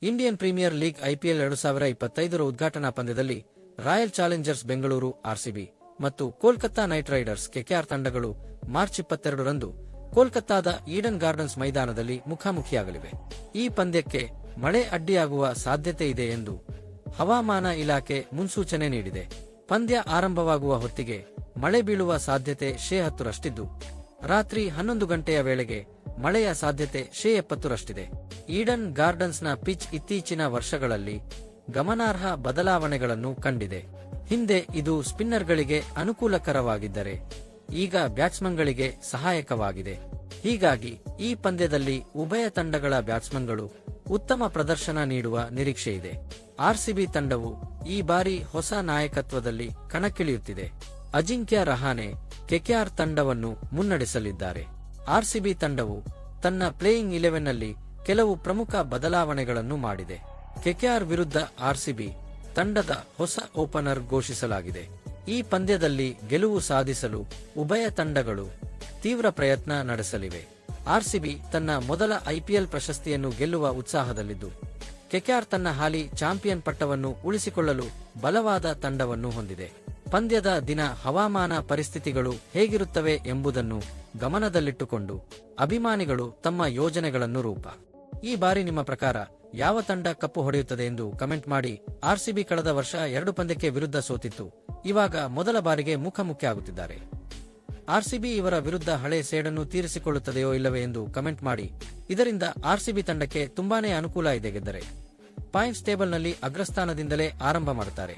Indian premier league IPL 2025 ಉದ್ಘಾಟನಾ ಪಂದ್ಯದಲ್ಲಿ royal Challengers Bengaluru RCB ಮತ್ತು ಕೋಲ್ಕತ್ತಾ ನೈಟ್ ರೈಡರ್ಸ್ ಕೆಕೆಆರ್ ತಂಡಗಳು ಮಾರ್ಚ್ 22ರಂದು ಕೋಲ್ಕತ್ತಾದ ಈಡನ್ ಗಾರ್ಡನ್ಸ್ ಮೈದಾನದಲ್ಲಿ ಮುಖಾಮುಖಿಯಾಗಲಿವೆ. ಈ ಪಂದ್ಯಕ್ಕೆ ಮಳೆ ಅಡ್ಡಿಯಾಗುವ ಸಾಧ್ಯತೆ ಇದೆ ಎಂದು ಹವಾಮಾನ ಇಲಾಖೆ ಮುನ್ಸೂಚನೆ ನೀಡಿದೆ. ಪಂದ್ಯ ಆರಂಭವಾಗುವ ಹೊತ್ತಿಗೆ ಮಳೆ ಬೀಳುವ ಸಾಧ್ಯತೆ 10%ರಷ್ಟಿದ್ದು, ರಾತ್ರಿ 11 ಗಂಟೆಯ ವೇಳೆಗೆ ಮಳೆಯ ಸಾಧ್ಯತೆ 70%ರಷ್ಟಿದೆ. ಈಡನ್ ಗಾರ್ಡನ್ಸ್ನ ಪಿಚ್ ಇತ್ತೀಚಿನ ವರ್ಷಗಳಲ್ಲಿ ಗಮನಾರ್ಹ ಬದಲಾವಣೆಗಳನ್ನು ಕಂಡಿದೆ. ಹಿಂದೆ ಇದು ಸ್ಪಿನ್ನರ್ಗಳಿಗೆ ಅನುಕೂಲಕರವಾಗಿದ್ದರೆ ಈಗ ಬ್ಯಾಟ್ಸ್ಮನ್ಗಳಿಗೆ ಸಹಾಯಕವಾಗಿದೆ. ಹೀಗಾಗಿ ಈ ಪಂದ್ಯದಲ್ಲಿ ಉಭಯ ತಂಡಗಳ ಬ್ಯಾಟ್ಸ್ಮನ್ಗಳು ಉತ್ತಮ ಪ್ರದರ್ಶನ ನೀಡುವ ನಿರೀಕ್ಷೆಯಿದೆ. ಆರ್ಸಿಬಿ ತಂಡವು ಈ ಬಾರಿ ಹೊಸ ನಾಯಕತ್ವದಲ್ಲಿ ಕಣಕ್ಕಿಳಿಯುತ್ತಿದೆ. ಅಜಿಂಕ್ಯ ರಹಾನೆ ಕೆಕೆಆರ್ ತಂಡವನ್ನು ಮುನ್ನಡೆಸಲಿದ್ದಾರೆ. ಆರ್ಸಿಬಿ ತಂಡವು ತನ್ನ ಪ್ಲೇಯಿಂಗ್ 11ನಲ್ಲಿ ಕೆಲವು ಪ್ರಮುಖ ಬದಲಾವಣೆಗಳನ್ನು ಮಾಡಿದೆ. ಕೆಕೆಆರ್ ವಿರುದ್ಧ ಆರ್ಸಿಬಿ ತಂಡದ ಹೊಸ ಓಪನರ್ ಘೋಷಿಸಲಾಗಿದೆ. ಈ ಪಂದ್ಯದಲ್ಲಿ ಗೆಲುವು ಸಾಧಿಸಲು ಉಭಯ ತಂಡಗಳು ತೀವ್ರ ಪ್ರಯತ್ನ ನಡೆಸಲಿವೆ. ಆರ್ಸಿಬಿ ತನ್ನ ಮೊದಲ ಐಪಿಎಲ್ ಪ್ರಶಸ್ತಿಯನ್ನು ಗೆಲ್ಲುವ ಉತ್ಸಾಹದಲ್ಲಿದ್ದು, ಕೆಕೆಆರ್ ತನ್ನ ಹಾಲಿ ಚಾಂಪಿಯನ್ ಪಟ್ಟವನ್ನು ಉಳಿಸಿಕೊಳ್ಳಲು ಬಲವಾದ ತಂಡವನ್ನು ಹೊಂದಿದೆ. ಪಂದ್ಯದ ದಿನ ಹವಾಮಾನ ಪರಿಸ್ಥಿತಿಗಳು ಹೇಗಿರುತ್ತವೆ ಎಂಬುದನ್ನು ಗಮನದಲ್ಲಿಟ್ಟುಕೊಂಡು ಅಭಿಮಾನಿಗಳು ತಮ್ಮ ಯೋಜನೆಗಳನ್ನು ಈ ಬಾರಿ ನಿಮ್ಮ ಪ್ರಕಾರ ಯಾವ ತಂಡ ಕಪ್ಪು ಹೊಡೆಯುತ್ತದೆ ಎಂದು ಕಮೆಂಟ್ ಮಾಡಿ. ಆರ್ಸಿಬಿ ಕಳೆದ ವರ್ಷ 2 ಪಂದ್ಯಕ್ಕೆ ವಿರುದ್ಧ ಸೋತಿತ್ತು. ಇವಾಗ ಮೊದಲ ಬಾರಿಗೆ ಮುಖಾಮುಖಿ ಆಗುತ್ತಿದ್ದಾರೆ. ಆರ್ಸಿಬಿ ಇವರ ವಿರುದ್ಧ ಹಳೆ ಸೇಡನ್ನು ತೀರಿಸಿಕೊಳ್ಳುತ್ತದೆಯೋ ಇಲ್ಲವೇ ಎಂದು ಕಮೆಂಟ್ ಮಾಡಿ. ಇದರಿಂದ ಆರ್ಸಿಬಿ ತಂಡಕ್ಕೆ ತುಂಬಾನೇ ಅನುಕೂಲ ಇದೆ. ಗೆದ್ದರೆ ಪಾಯಿಂಟ್ಸ್ ಟೇಬಲ್ನಲ್ಲಿ ಅಗ್ರಸ್ಥಾನದಿಂದಲೇ ಆರಂಭ ಮಾಡುತ್ತಾರೆ.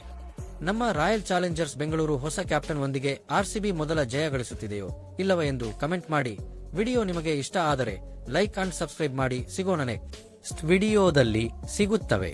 ನಮ್ಮ ರಾಯಲ್ ಚಾಲೆಂಜರ್ಸ್ ಬೆಂಗಳೂರು ಹೊಸ ಕ್ಯಾಪ್ಟನ್ ಒಂದಿಗೆ ಆರ್ಸಿಬಿ ಮೊದಲ ಜಯ ಗಳಿಸುತ್ತಿದೆಯೋ ಇಲ್ಲವೇ ಎಂದು ಕಮೆಂಟ್ ಮಾಡಿ. ವಿಡಿಯೋ ನಿಮಗೆ ಇಷ್ಟ ಆದರೆ ಲೈಕ್ ಅಂಡ್ ಸಬ್ಸ್ಕ್ರೈಬ್ ಮಾಡಿ. ಸಿಗೋಣ ನೆಕ್ಸ್ಟ್ ವಿಡಿಯೋದಲ್ಲಿ ಸಿಗುತ್ತವೆ.